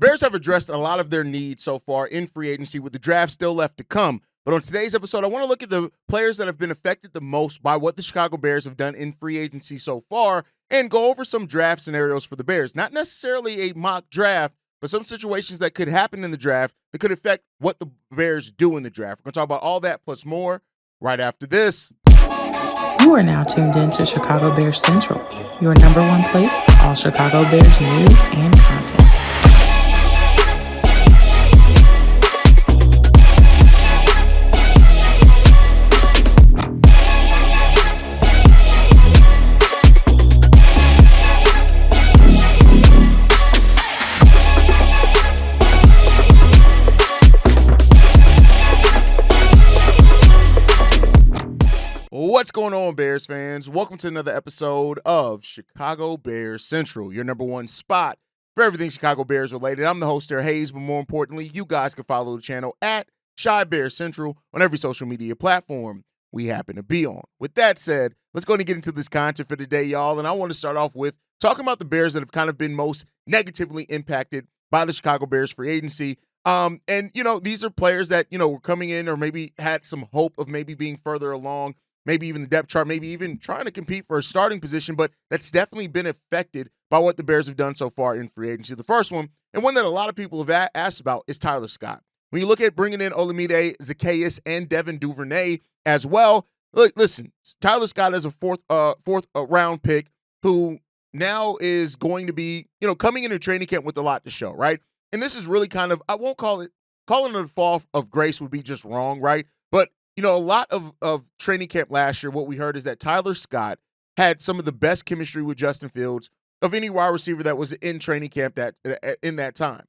Bears have addressed a lot of their needs so far in free agency, with the draft still left to come. But on today's episode, I want to look at the players that have been affected the most by what the Chicago Bears have done in free agency so far and go over some draft scenarios for the Bears. Not necessarily a mock draft, but some situations that could happen in the draft that could affect what the Bears do in the draft. We're going to talk about all that plus more right after this. You are now tuned in to Chicago Bears Central, your number one place for all Chicago Bears news and content. What's going on, Bears fans? Welcome to another episode of Chicago Bears Central, your number one spot for everything Chicago Bears related. I'm the host there, Hayes, but more importantly, you guys can follow the channel at Chi Bears Central on every social media platform we happen to be on. With that said, let's go and get into this content for today, y'all. And I want to start off with talking about the Bears that have kind of been most negatively impacted by the Chicago Bears free agency. These are players that, were coming in or maybe had some hope of maybe being further along, maybe even the depth chart, maybe even trying to compete for a starting position, but that's definitely been affected by what the Bears have done so far in free agency. The first one, and one that a lot of people have asked about, is Tyler Scott. When you look at bringing in Olamide Zaccheaus and Devin Duvernay as well, listen, Tyler Scott is a fourth round pick who now is going to be, coming into training camp with a lot to show, right? And this is really kind of, I won't calling it a fall of grace would be just wrong, right? But a lot of training camp last year, what we heard is that Tyler Scott had some of the best chemistry with Justin Fields of any wide receiver that was in training camp in that time.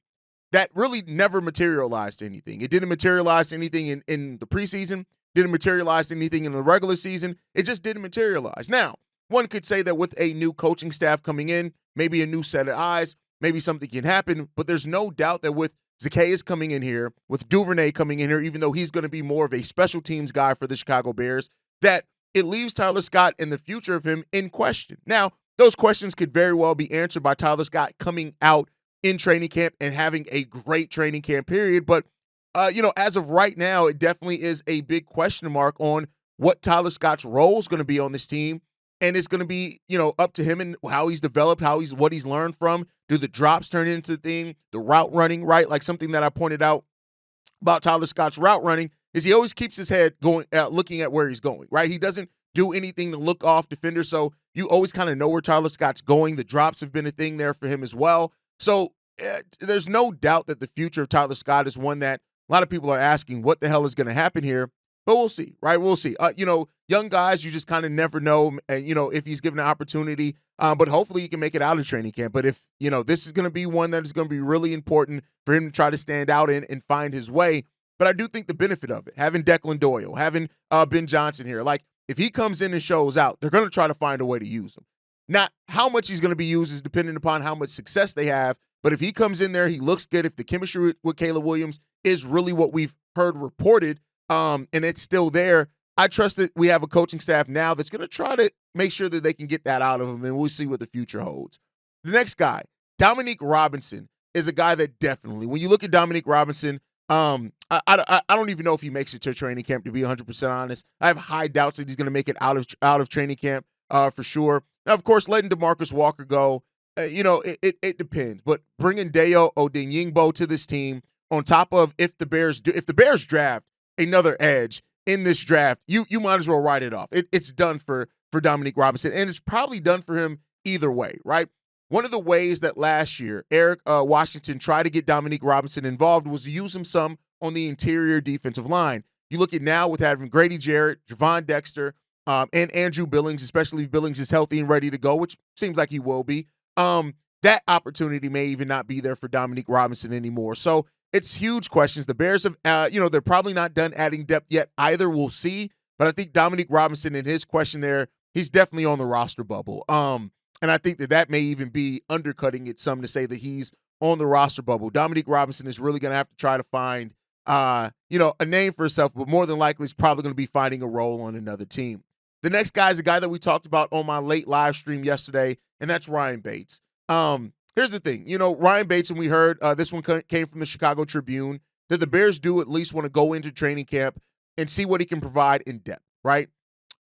That really never materialized to anything. It didn't materialize to anything in the preseason, didn't materialize to anything in the regular season. It just didn't materialize. Now, one could say that with a new coaching staff coming in, maybe a new set of eyes, maybe something can happen, but there's no doubt that with Zaccheaus coming in here, with Duvernay coming in here, even though he's going to be more of a special teams guy for the Chicago Bears, that it leaves Tyler Scott and the future of him in question. Now, those questions could very well be answered by Tyler Scott coming out in training camp and having a great training camp period. But, as of right now, it definitely is a big question mark on what Tyler Scott's role is going to be on this team. And it's going to be, up to him and how he's developed, what he's learned from. Do the drops turn into the thing? The route running, right? Like something that I pointed out about Tyler Scott's route running is he always keeps his head going, looking at where he's going, right? He doesn't do anything to look off defenders. So you always kind of know where Tyler Scott's going. The drops have been a thing there for him as well. So there's no doubt that the future of Tyler Scott is one that a lot of people are asking what the hell is going to happen here. But we'll see, right? We'll see. Young guys, you just kind of never know, if he's given an opportunity. But hopefully he can make it out of training camp. But if, this is going to be one that is going to be really important for him to try to stand out in and find his way. But I do think the benefit of it, having Declan Doyle, having Ben Johnson here, like if he comes in and shows out, they're going to try to find a way to use him. Not how much he's going to be used is dependent upon how much success they have. But if he comes in there, he looks good. If the chemistry with Caleb Williams is really what we've heard reported, and it's still there, I trust that we have a coaching staff now that's going to try to make sure that they can get that out of him, and we'll see what the future holds. The next guy, Dominique Robinson, is a guy that definitely, when you look at Dominique Robinson, I don't even know if he makes it to training camp, to be 100% honest. I have high doubts that he's going to make it out of training camp for sure. Now, of course, letting DeMarcus Walker go, it depends. But bringing Dayo Odeyingbo to this team, on top of if the Bears draft another edge in this draft, you might as well write it off. It's done for Dominique Robinson, and it's probably done for him either way, right? One of the ways that last year Eric Washington tried to get Dominique Robinson involved was to use him some on the interior defensive line. You look at now with having Grady Jarrett, Javon Dexter, and Andrew Billings, especially if Billings is healthy and ready to go, which seems like he will be. That opportunity may even not be there for Dominique Robinson anymore. So it's huge questions. The Bears have, they're probably not done adding depth yet either. We'll see. But I think Dominique Robinson, in his question there, he's definitely on the roster bubble. And I think that may even be undercutting it some to say that he's on the roster bubble. Dominique Robinson is really going to have to try to find, a name for himself, but more than likely he's probably going to be finding a role on another team. The next guy is a guy that we talked about on my late live stream yesterday, and that's Ryan Bates. here's the thing. Ryan Bates, and we heard this one came from the Chicago Tribune, that the Bears do at least want to go into training camp and see what he can provide in depth, right?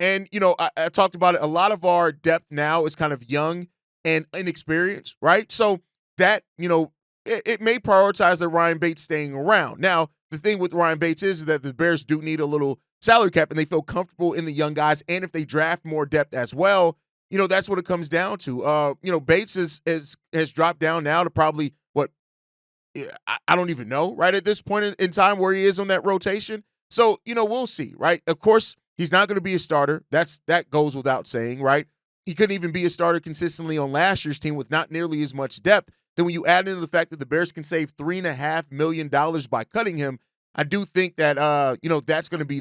And, I talked about it. A lot of our depth now is kind of young and inexperienced, right? So that, it may prioritize that Ryan Bates staying around. Now, the thing with Ryan Bates is that the Bears do need a little salary cap, and they feel comfortable in the young guys. And if they draft more depth as well, that's what it comes down to. Bates has dropped down now to probably what, I don't even know, right, at this point in time where he is on that rotation. So, we'll see, right? Of course, he's not going to be a starter. That goes without saying, right? He couldn't even be a starter consistently on last year's team with not nearly as much depth. Then when you add into the fact that the Bears can save $3.5 million by cutting him, I do think that, that's going to be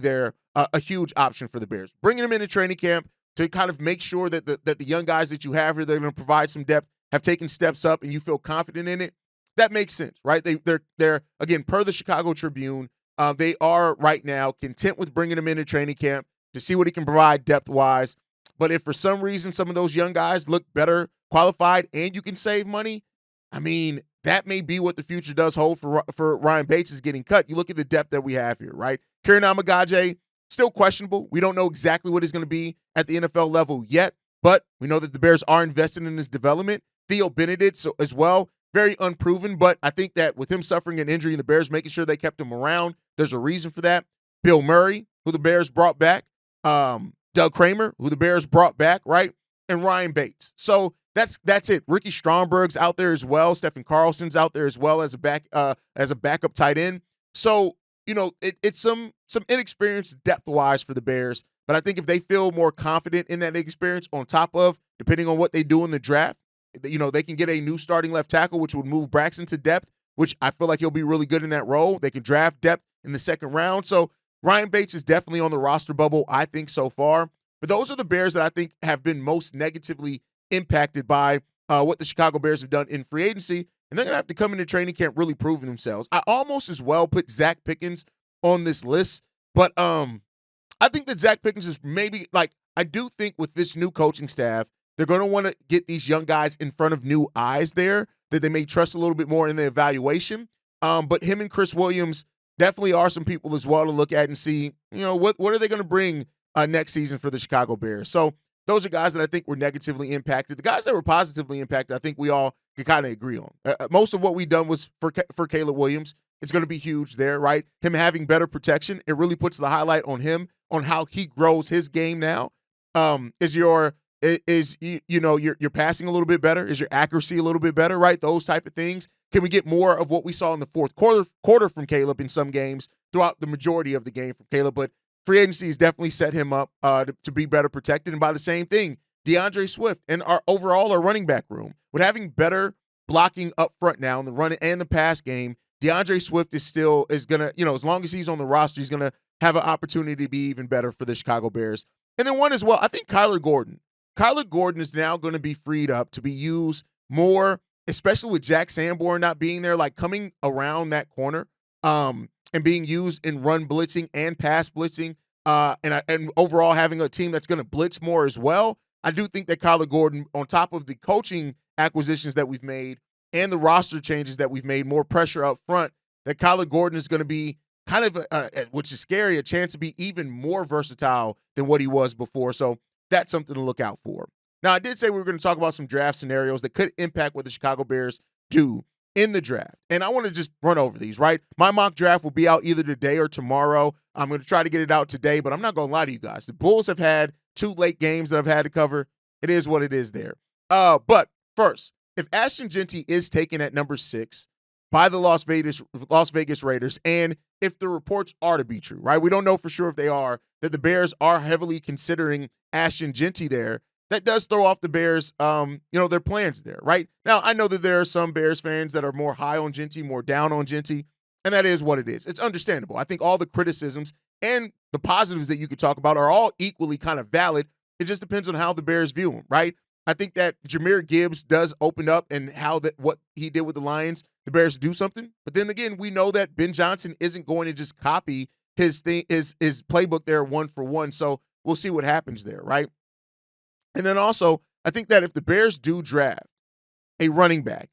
a huge option for the Bears. Bringing him into training camp to kind of make sure that the young guys that you have here, they're going to provide some depth, have taken steps up, and you feel confident in it. That makes sense, right? They're again, per the Chicago Tribune, they are right now content with bringing him into training camp to see what he can provide depth-wise. But if for some reason some of those young guys look better qualified and you can save money, I mean, that may be what the future does hold for Ryan Bates is getting cut. You look at the depth that we have here, right? Kieran Amagaje, still questionable. We don't know exactly what he's going to be at the NFL level yet, but we know that the Bears are invested in his development. Theo Benedict as well, very unproven, but I think that with him suffering an injury and the Bears making sure they kept him around, there's a reason for that. Bill Murray, who the Bears brought back, Doug Kramer, who the Bears brought back, right? And Ryan Bates. So that's it. Ricky Stromberg's out there as well. Stephen Carlson's out there as well as a backup tight end. So, it's some inexperience depth-wise for the Bears. But I think if they feel more confident in that experience on top of, depending on what they do in the draft, they can get a new starting left tackle, which would move Braxton to depth, which I feel like he'll be really good in that role. They can draft depth in the second round. So Ryan Bates is definitely on the roster bubble, I think, so far. But those are the Bears that I think have been most negatively impacted by what the Chicago Bears have done in free agency. And they're going to have to come into training camp really proving themselves. I almost as well put Zach Pickens on this list. But I think that Zach Pickens is maybe, I do think with this new coaching staff, they're going to want to get these young guys in front of new eyes there that they may trust a little bit more in the evaluation. But him and Chris Williams definitely are some people as well to look at and see, what are they going to bring next season for the Chicago Bears. So those are guys that I think were negatively impacted. The guys that were positively impacted, I think we all can kind of agree on. Most of what we've done was for Caleb Williams. It's going to be huge there, right? Him having better protection, it really puts the highlight on him, on how he grows his game now. Is your passing a little bit better? Is your accuracy a little bit better, right? Those type of things. Can we get more of what we saw in the fourth quarter from Caleb in some games throughout the majority of the game from Caleb? But free agency has definitely set him up to be better protected. And by the same thing, DeAndre Swift and our running back room, with having better blocking up front now in the run and the pass game, DeAndre Swift is going to, as long as he's on the roster, he's going to have an opportunity to be even better for the Chicago Bears. And then one as well, I think Kyler Gordon. Kyler Gordon is now going to be freed up to be used more, especially with Jack Sanborn not being there, coming around that corner and being used in run blitzing and pass blitzing and overall having a team that's going to blitz more as well. I do think that Kyler Gordon, on top of the coaching acquisitions that we've made and the roster changes that we've made, more pressure up front, that Kyler Gordon is going to be kind of, which is scary, a chance to be even more versatile than what he was before. So that's something to look out for. Now, I did say we were going to talk about some draft scenarios that could impact what the Chicago Bears do in the draft. And I want to just run over these, right? My mock draft will be out either today or tomorrow. I'm going to try to get it out today, but I'm not going to lie to you guys. The Bulls have had 2 late games that I've had to cover. It is what it is there. But first, if Ashton Jeanty is taken at number 6 by the Las Vegas Raiders, and if the reports are to be true, right? We don't know for sure if they are, that the Bears are heavily considering Ashton Jeanty there. That does throw off the Bears, their plans there, right? Now, I know that there are some Bears fans that are more high on Jeanty, more down on Jeanty, and that is what it is. It's understandable. I think all the criticisms and the positives that you could talk about are all equally kind of valid. It just depends on how the Bears view him, right? I think that Jahmyr Gibbs does open up, and what he did with the Lions, the Bears do something. But then again, we know that Ben Johnson isn't going to just copy his playbook there one for one. So we'll see what happens there, right? And then also, I think that if the Bears do draft a running back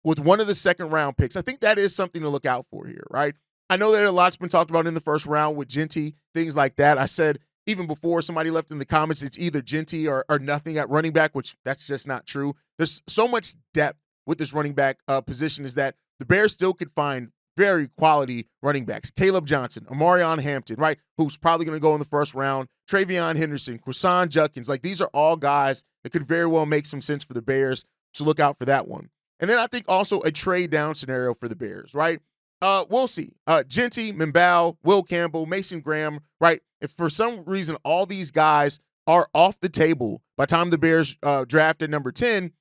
with one of the second-round picks. I think that is something to look out for here, right? I know that a lot's been talked about in the first round with Genty, things like that. I said even before somebody left in the comments, it's either Genty or nothing at running back, which that's just not true. There's so much depth with this running back position is that the Bears still could find very quality running backs. Caleb Johnson, Amarion Hampton, right, who's probably going to go in the first round, Travion Henderson, Quasan Judkins. Like, these are all guys that could very well make some sense for the Bears, so look out for that one. And then I think also a trade down scenario for the Bears, right? We'll see. Genty, Mimbao, Will Campbell, Mason Graham, right? If for some reason all these guys are off the table by the time the Bears draft at number 10,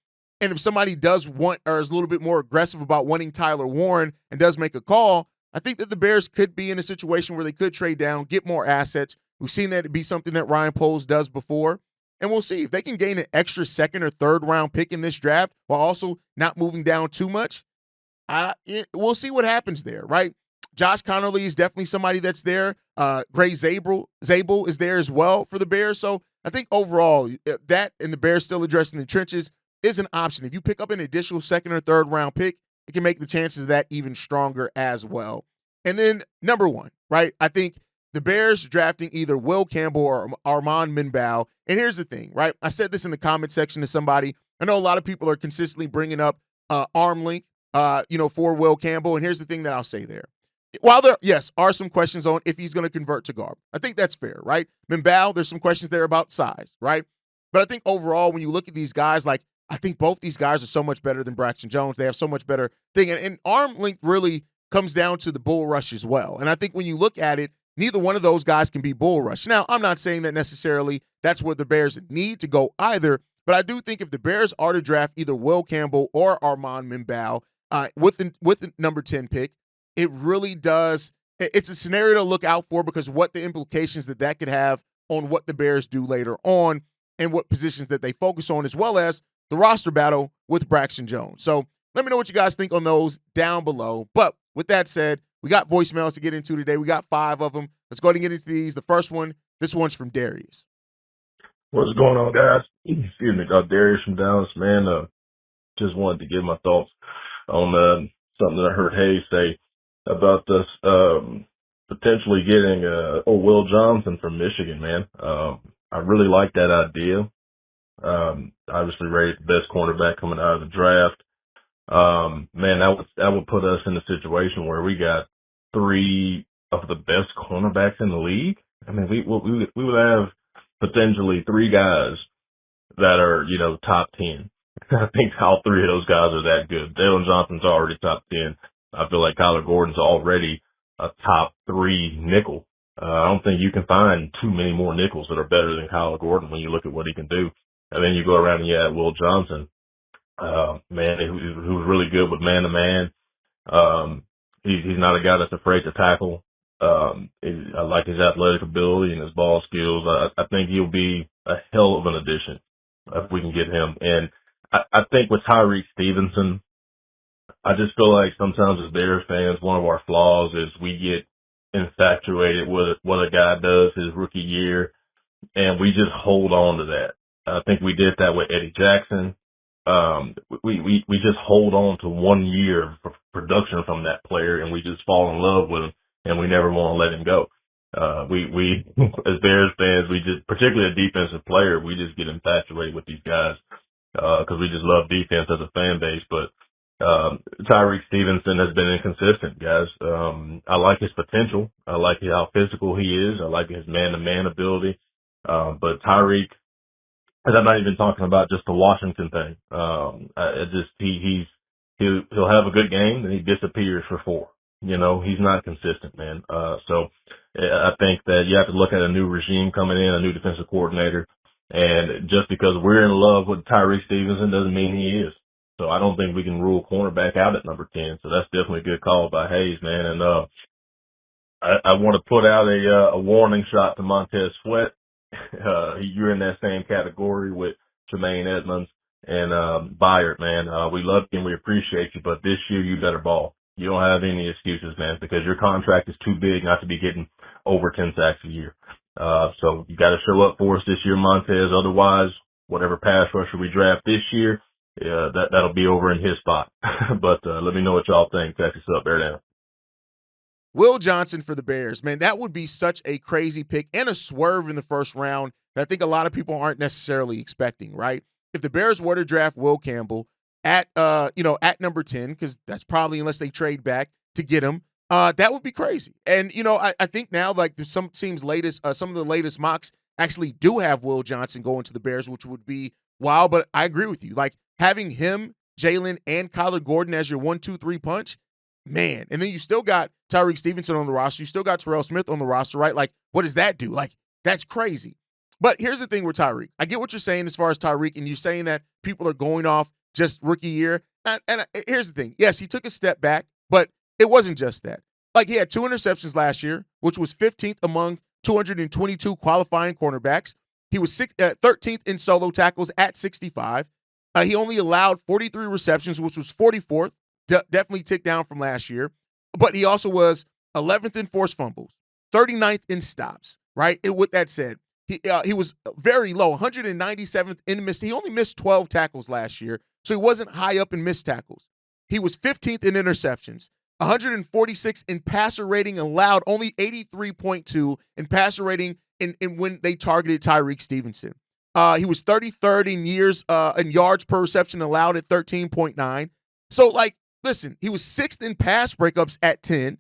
and if somebody does want or is a little bit more aggressive about wanting Tyler Warren and does make a call, I think that the Bears could be in a situation where they could trade down, get more assets. We've seen that be something that Ryan Poles does before. And we'll see if they can gain an extra second or third round pick in this draft while also not moving down too much. We'll see what happens there, right? Josh Connerly is definitely somebody that's there. Gray Zabel is there as well for the Bears. So I think overall that and the Bears still addressing the trenches is an option. If you pick up an additional second or third round pick, it can make the chances of that even stronger as well. And then number one, right? I think the Bears drafting either Will Campbell or Armand Minbao. And here's the thing, right? I said this in the comment section to somebody. I know a lot of people are consistently bringing up arm length, for Will Campbell. And here's the thing that I'll say there. While there, yes, are some questions on if he's going to convert to guard. I think that's fair, right? Minbao, there's some questions there about size, right? But I think overall, when you look at these guys, like, I think both these guys are so much better than Braxton Jones. They have so much better thing. And arm length really comes down to the bull rush as well. And I think when you look at it, neither one of those guys can be bull rush. Now, I'm not saying that necessarily that's where the Bears need to go either, but I do think if the Bears are to draft either Will Campbell or Armand Minbao with the number 10 pick, it really does. It's a scenario to look out for because what the implications that could have on what the Bears do later on and what positions that they focus on, as well as the roster battle with Braxton Jones. So let me know what you guys think on those down below. But with that said, we got voicemails to get into today. We got 5 of them. Let's go ahead and get into these. The first one, this one's from Darius. What's going on, guys? Excuse me, Darius from Dallas, man. Just wanted to give my thoughts on something that I heard Hayes say about this potentially getting Will Johnson from Michigan, man. I really like that idea. Obviously rated the best cornerback coming out of the draft. Man, that would put us in a situation where we got 3 of the best cornerbacks in the league. I mean, we would have potentially 3 guys that are, top 10. I think all 3 of those guys are that good. Dalen Johnson's already top 10. I feel like Kyler Gordon's already a top 3 nickel. I don't think you can find too many more nickels that are better than Kyler Gordon when you look at what he can do. And then you go around and you add Will Johnson, man, who's really good with man-to-man. He's not a guy that's afraid to tackle. I like his athletic ability and his ball skills. I think he'll be a hell of an addition if we can get him. And I think with Tyreek Stevenson, I just feel like sometimes as Bears fans, one of our flaws is we get infatuated with what a guy does his rookie year, and we just hold on to that. I think we did that with Eddie Jackson. We just hold on to 1 year of production from that player, and we just fall in love with him, and we never want to let him go. We as Bears fans, we just, particularly a defensive player, we just get infatuated with these guys because we just love defense as a fan base. But Tyreek Stevenson has been inconsistent, guys. I like his potential. I like how physical he is. I like his man-to-man ability. But Tyreek, and I'm not even talking about just the Washington thing. He'll have a good game and he disappears for 4. He's not consistent, man. So I think that you have to look at a new regime coming in, a new defensive coordinator. And just because we're in love with Tyreek Stevenson doesn't mean he is. So I don't think we can rule cornerback out at number 10. So that's definitely a good call by Hayes, man. And I want to put out a warning shot to Montez Sweat. You're in that same category with Jermaine Edmonds and Byard, man. We love you and we appreciate you, but this year you better ball. You don't have any excuses, man, because your contract is too big not to be getting over 10 sacks a year. So you got to show up for us this year, Montez. Otherwise, whatever pass rusher we draft this year, yeah, that'll be over in his spot. But let me know what y'all think. Catch us up, bear down. Will Johnson for the Bears, man, that would be such a crazy pick and a swerve in the first round that I think a lot of people aren't necessarily expecting, right? If the Bears were to draft Will Campbell at at number 10, because that's probably unless they trade back to get him, that would be crazy. And I think now like some teams latest, some of the latest mocks actually do have Will Johnson going to the Bears, which would be wild. But I agree with you, like having him, Jalen, and Kyler Gordon as your 1-2-3 punch. Man, and then you still got Tyreek Stevenson on the roster. You still got Terrell Smith on the roster, right? Like, what does that do? Like, that's crazy. But here's the thing with Tyreek. I get what you're saying as far as Tyreek, and you're saying that people are going off just rookie year. And here's the thing. Yes, he took a step back, but it wasn't just that. Like, he had 2 interceptions last year, which was 15th among 222 qualifying cornerbacks. He was 13th in solo tackles at 65. He only allowed 43 receptions, which was 44th. Definitely ticked down from last year, but he also was 11th in forced fumbles, 39th in stops, right? With that said, he was very low, 197th in missed. He only missed 12 tackles last year, so he wasn't high up in missed tackles. He was 15th in interceptions, 146 in passer rating allowed, only 83.2 in passer rating in when they targeted Tyreek Stevenson. He was 33rd in yards per reception allowed at 13.9. So, like, listen, he was 6th in pass breakups at 10,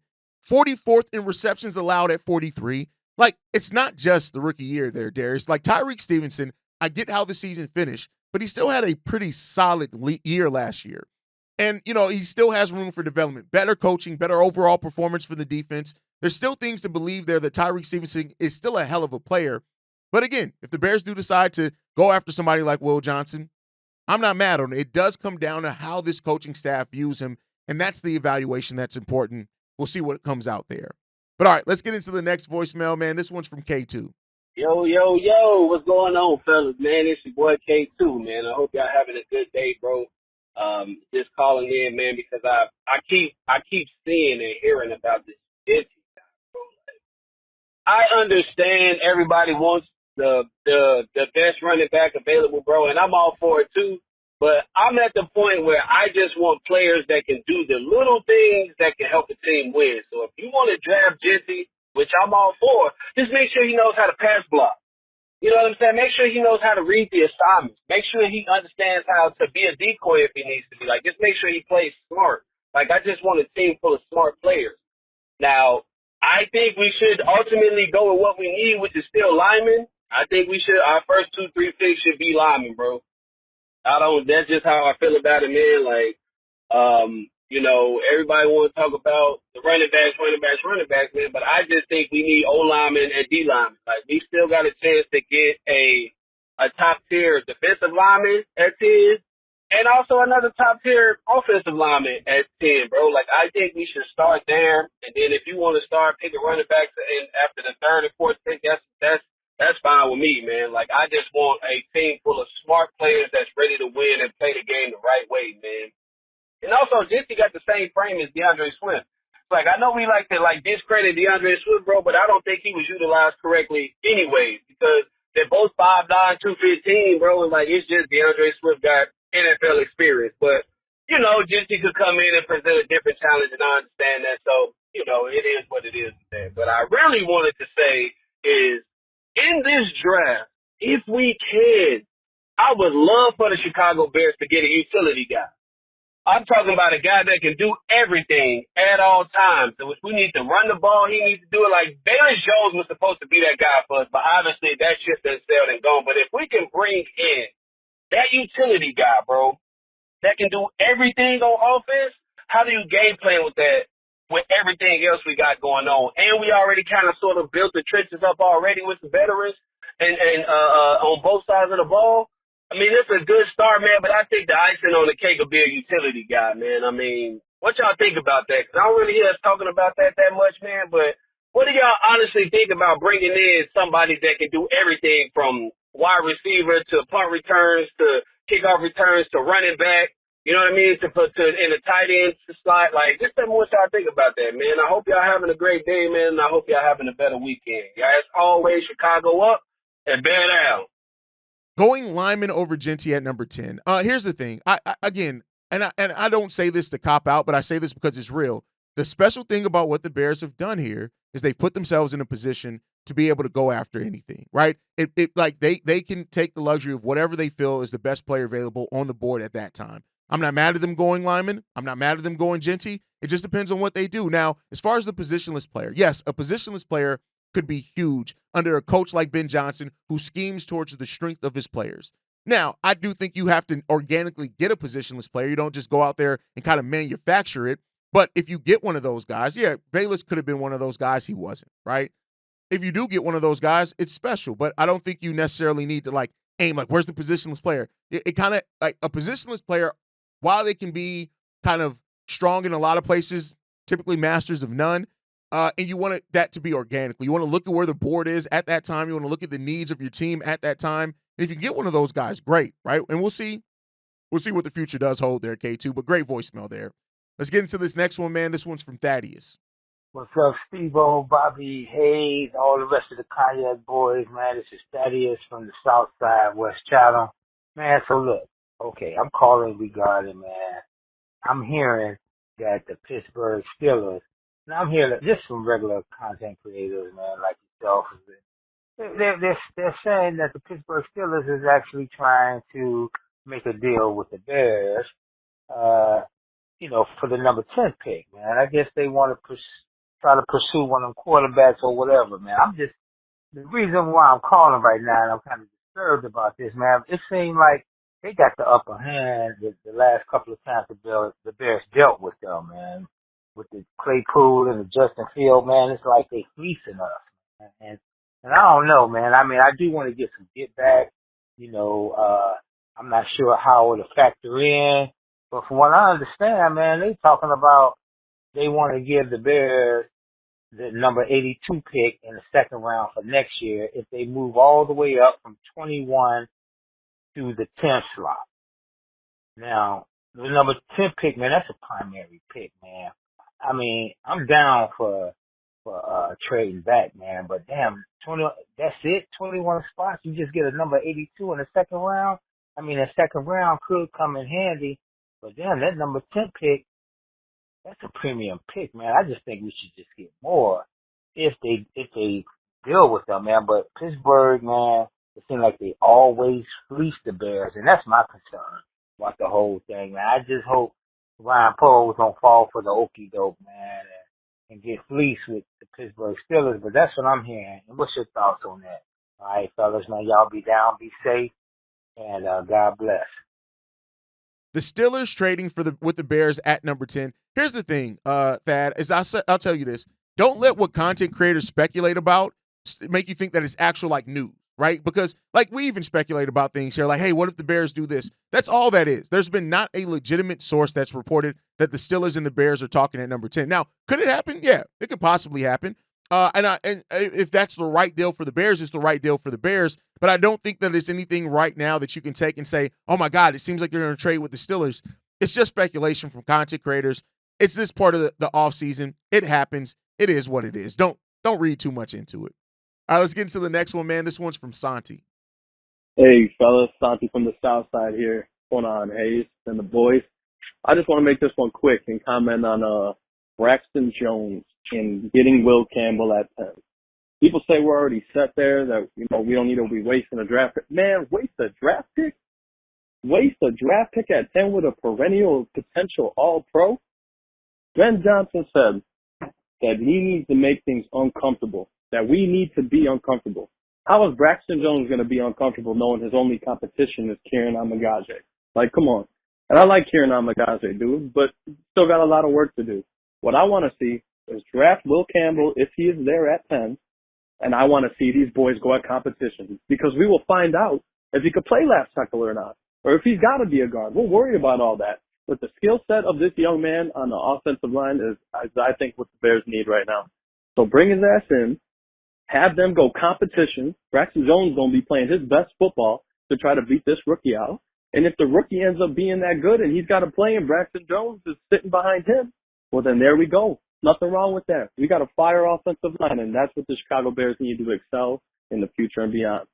44th in receptions allowed at 43. Like, it's not just the rookie year there, Darius. Like, Tyreek Stevenson, I get how the season finished, but he still had a pretty solid year last year. And, he still has room for development, better coaching, better overall performance for the defense. There's still things to believe there that Tyreek Stevenson is still a hell of a player. But again, if the Bears do decide to go after somebody like Will Johnson, I'm not mad on it. It does come down to how this coaching staff views him, and that's the evaluation that's important. We'll see what comes out there. But all right, let's get into the next voicemail, man. This one's from K2. Yo, what's going on, fellas, man? It's your boy K2, man. I hope y'all having a good day, bro. Just calling in, man, because I keep seeing and hearing about this issue. I understand everybody wants the best running back available, bro, and I'm all for it too. But I'm at the point where I just want players that can do the little things that can help the team win. So if you want to draft Jesse, which I'm all for, just make sure he knows how to pass block. You know what I'm saying? Make sure he knows how to read the assignments. Make sure he understands how to be a decoy if he needs to be. Like, just make sure he plays smart. Like, I just want a team full of smart players. Now, I think we should ultimately go with what we need, which is still linemen. I think our first 2-3 picks should be linemen, bro. That's just how I feel about it, man. Like, everybody wants to talk about the running backs, man, but I just think we need O-linemen and D-linemen. Like, we still got a chance to get a top-tier defensive lineman at 10, and also another top-tier offensive lineman at 10, bro. Like, I think we should start there, and then if you want to start picking running backs after the 3rd and 4th pick, that's fine with me, man. Like, I just want a team full of smart players that's ready to win and play the game the right way, man. And also, Jesse got the same frame as DeAndre Swift. Like, I know we like to, discredit DeAndre Swift, bro, but I don't think he was utilized correctly anyways, because they're both 5'9", 215, bro, and, it's just DeAndre Swift got NFL experience. But, Jesse could come in and present a different challenge, and I understand that. So, it is what it is, man. But I really wanted to say is, in this draft, if we can, I would love for the Chicago Bears to get a utility guy. I'm talking about a guy that can do everything at all times. So if we need to run the ball, he needs to do it. Like, Bailey Jones was supposed to be that guy for us, but obviously that ship has sailed and gone. But if we can bring in that utility guy, bro, that can do everything on offense, how do you game plan with that? With everything else we got going on. And we already kind of sort of built the trenches up already with the veterans and on both sides of the ball. I mean, it's a good start, man, but I think the icing on the cake will be a utility guy, man. I mean, what y'all think about that? Because I don't really hear us talking about that much, man, but what do y'all honestly think about bringing in somebody that can do everything from wide receiver to punt returns to kickoff returns to running back? You know what I mean? To put in the tight end slot. Like, just tell me what y'all think about that, man. I hope y'all having a great day, man, and I hope y'all having a better weekend. Y'all, as always, Chicago up and bear down. Going Lyman over Genty at number 10. Here's the thing. I don't say this to cop out, but I say this because it's real. The special thing about what the Bears have done here is they've put themselves in a position to be able to go after anything, right? They can take the luxury of whatever they feel is the best player available on the board at that time. I'm not mad at them going Lyman. I'm not mad at them going Genty. It just depends on what they do. Now, as far as the positionless player, yes, a positionless player could be huge under a coach like Ben Johnson who schemes towards the strength of his players. Now, I do think you have to organically get a positionless player. You don't just go out there and kind of manufacture it. But if you get one of those guys, yeah, Bayless could have been one of those guys. He wasn't, right? If you do get one of those guys, it's special. But I don't think you necessarily need to aim where's the positionless player? It kind of like a positionless player, while they can be kind of strong in a lot of places, typically masters of none, and you want that to be organically. You want to look at where the board is at that time. You want to look at the needs of your team at that time. And if you get one of those guys, great, right? And we'll see what the future does hold there, K2, but great voicemail there. Let's get into this next one, man. This one's from Thaddeus. What's up, Steve-O, Bobby, Hayes, all the rest of the Kayak boys, man? This is Thaddeus from the South Side, West Chatham. Man, so look, okay, I'm calling regarding, man, I'm hearing that the Pittsburgh Steelers, and I'm hearing just some regular content creators, man, like yourself, they're saying that the Pittsburgh Steelers is actually trying to make a deal with the Bears, for the number 10 pick, man. I guess they want to try to pursue one of them quarterbacks or whatever, man. The reason why I'm calling right now, and I'm kind of disturbed about this, man, it seemed like they got the upper hand the last couple of times the Bears dealt with them, man. With the Claypool and the Justin Field, man, it's like they fleecing us, man. And I don't know, man. I mean, I do want to get some get back. I'm not sure how it'll factor in. But from what I understand, man, they talking about they want to give the Bears the number 82 pick in the second round for next year if they move all the way up from 21 to the 10th slot. Now, the number 10 pick, man, that's a primary pick, man. I mean, I'm down for trading back, man, but damn, that's it? 21 spots? You just get a number 82 in the second round? I mean, the second round could come in handy, but damn, that number 10 pick, that's a premium pick, man. I just think we should just get more if they deal with them, man. But Pittsburgh, man, it seems like they always fleece the Bears, and that's my concern about the whole thing, man. I just hope Ryan Poles don't fall for the okie doke, man, and get fleeced with the Pittsburgh Steelers. But that's what I'm hearing. And what's your thoughts on that? All right, fellas, man, y'all be down, be safe, and God bless. The Steelers trading with the Bears at number 10. Here's the thing, Thad, I'll tell you this. Don't let what content creators speculate about make you think that it's actual news, right? Because we even speculate about things here hey, what if the Bears do this? That's all that is. There's been not a legitimate source that's reported that the Steelers and the Bears are talking at number 10. Now, could it happen? Yeah, it could possibly happen. And if that's the right deal for the Bears, it's the right deal for the Bears. But I don't think that it's anything right now that you can take and say, oh, my God, it seems like you're going to trade with the Steelers. It's just speculation from content creators. It's this part of the offseason. It happens. It is what it is. Don't read too much into it. All right, let's get into the next one, man. This one's from Santi. Hey, fellas. Santi from the South Side here. What's going on, Hayes and the boys? I just want to make this one quick and comment on Braxton Jones and getting Will Campbell at 10. People say we're already set there, that we don't need to be wasting a draft pick. Man, waste a draft pick? Waste a draft pick at 10 with a perennial potential all-pro? Ben Johnson said that he needs to make things uncomfortable, that we need to be uncomfortable. How is Braxton Jones going to be uncomfortable knowing his only competition is Kieran Amagaje? Come on. And I like Kieran Amagaje, dude, but still got a lot of work to do. What I want to see is draft Will Campbell if he is there at 10, and I want to see these boys go at competition because we will find out if he could play left tackle or not, or if he's got to be a guard. We'll worry about all that. But the skill set of this young man on the offensive line is, I think, what the Bears need right now. So bring his ass in, have them go competition. Braxton Jones is going to be playing his best football to try to beat this rookie out. And if the rookie ends up being that good and he's got to play and Braxton Jones is sitting behind him, well, then there we go. Nothing wrong with that. We got a fire offensive line, and that's what the Chicago Bears need to excel in the future and beyond.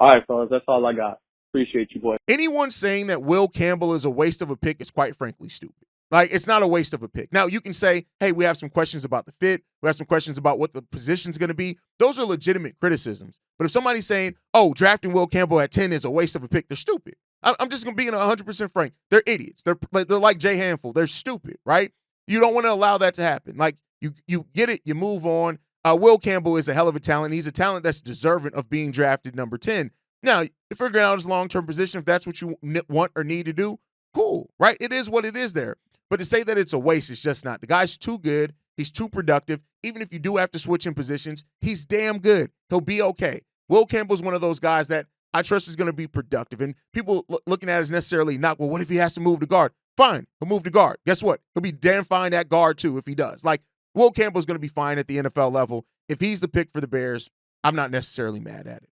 All right, fellas, that's all I got. Appreciate you, boy. Anyone saying that Will Campbell is a waste of a pick is quite frankly stupid. Like, it's not a waste of a pick. Now, you can say, hey, we have some questions about the fit. We have some questions about what the position's going to be. Those are legitimate criticisms. But if somebody's saying, oh, drafting Will Campbell at 10 is a waste of a pick, they're stupid. I'm just going to be 100% frank. They're idiots. They're like Jay Handful. They're stupid, right? You don't want to allow that to happen. Like, you get it, you move on. Will Campbell is a hell of a talent. He's a talent that's deserving of being drafted number 10. Now, figuring out his long-term position, if that's what you want or need to do, cool, right? It is what it is there. But to say that it's a waste, it's just not. The guy's too good. He's too productive. Even if you do have to switch in positions, he's damn good. He'll be okay. Will Campbell's one of those guys that I trust is going to be productive. And people looking at it as necessarily not, well, what if he has to move to guard? Fine, he'll move to guard. Guess what? He'll be damn fine at guard, too, if he does. Like, Will Campbell's going to be fine at the NFL level. If he's the pick for the Bears, I'm not necessarily mad at it.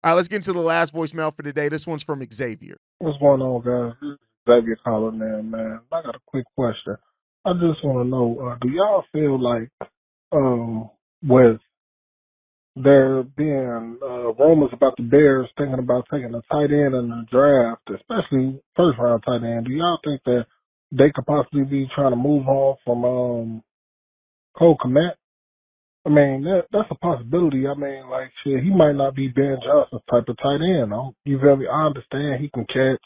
All right, let's get into the last voicemail for today. This one's from Xavier. What's going on, guys? This is Xavier calling in, man. I got a quick question. I just want to know, do y'all feel like with there being rumors about the Bears thinking about taking a tight end in the draft, especially first-round tight end, do y'all think that they could possibly be trying to move on from Cole Kmet? I mean, that's a possibility. I mean, like, shit, he might not be Ben Johnson's type of tight end. You feel me? I understand he can catch,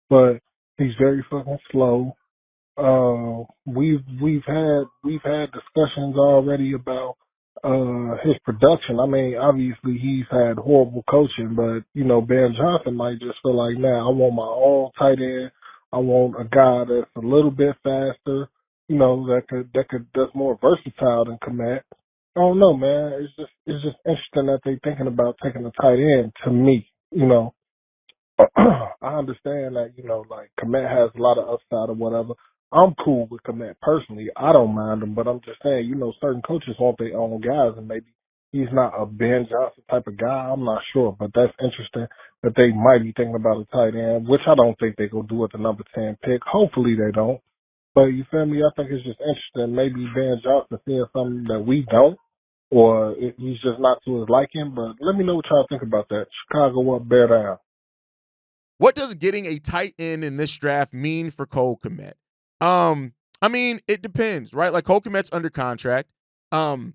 but he's very fucking slow. We've had discussions already about his production. I mean, obviously he's had horrible coaching, but you know, Ben Johnson might just feel like, nah, I want my own tight end. I want a guy that's a little bit faster, you know, that's more versatile than Kmet. I don't know, man. It's just interesting that they thinking about taking a tight end. To me, you know, I understand that, you know, like Kmet has a lot of upside or whatever. I'm cool with Kmet personally. I don't mind him, but I'm just saying, you know, certain coaches want their own guys, and maybe he's not a Ben Johnson type of guy. I'm not sure, but that's interesting that they might be thinking about a tight end, which I don't think they're going to do at the number 10 pick. Hopefully they don't. But you feel me? I think it's just interesting. Maybe Ben Johnson seeing something that we don't, or he's just not to his liking. But let me know what y'all think about that. Chicago up, bear down. What does getting a tight end in this draft mean for Cole Kmet? I mean, it depends, right? Like, Cole Kmet's under contract. Do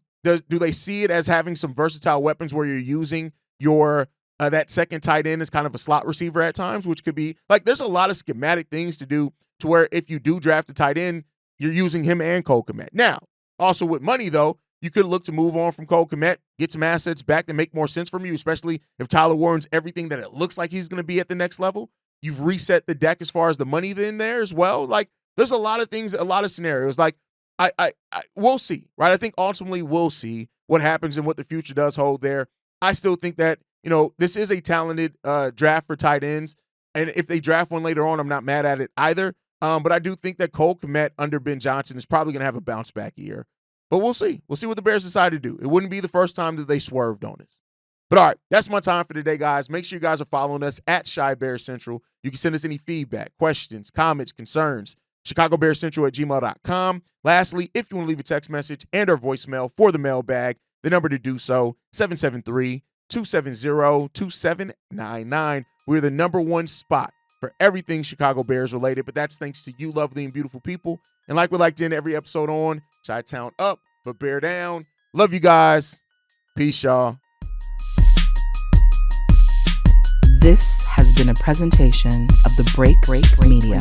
they see it as having some versatile weapons where you're using your that second tight end as kind of a slot receiver at times, which could be like, there's a lot of schematic things to do to where if you do draft a tight end, you're using him and Cole Kmet. Now, also with money though, you could look to move on from Cole Kmet, get some assets back that make more sense from you, especially if Tyler Warren's everything that it looks like he's going to be at the next level. You've reset the deck as far as the money in there as well. Like, there's a lot of things, a lot of scenarios. Like, I we'll see, right? I think ultimately we'll see what happens and what the future does hold there. I still think that, you know, this is a talented draft for tight ends. And if they draft one later on, I'm not mad at it either. But I do think that Cole Kmet under Ben Johnson is probably going to have a bounce back year. But we'll see. We'll see what the Bears decide to do. It wouldn't be the first time that they swerved on us. But all right, that's my time for today, guys. Make sure you guys are following us at Shy Bear Central. You can send us any feedback, questions, comments, concerns, ChicagoBearsCentral@gmail.com. Lastly, if you want to leave a text message and or voicemail for the mailbag, the number to do so, 773-270-2799. We're the number one spot for everything Chicago Bears related, but that's thanks to you lovely and beautiful people. And like we like to end every episode on, Chi-Town up, but bear down. Love you guys. Peace, y'all. This has been a presentation of the Break Media.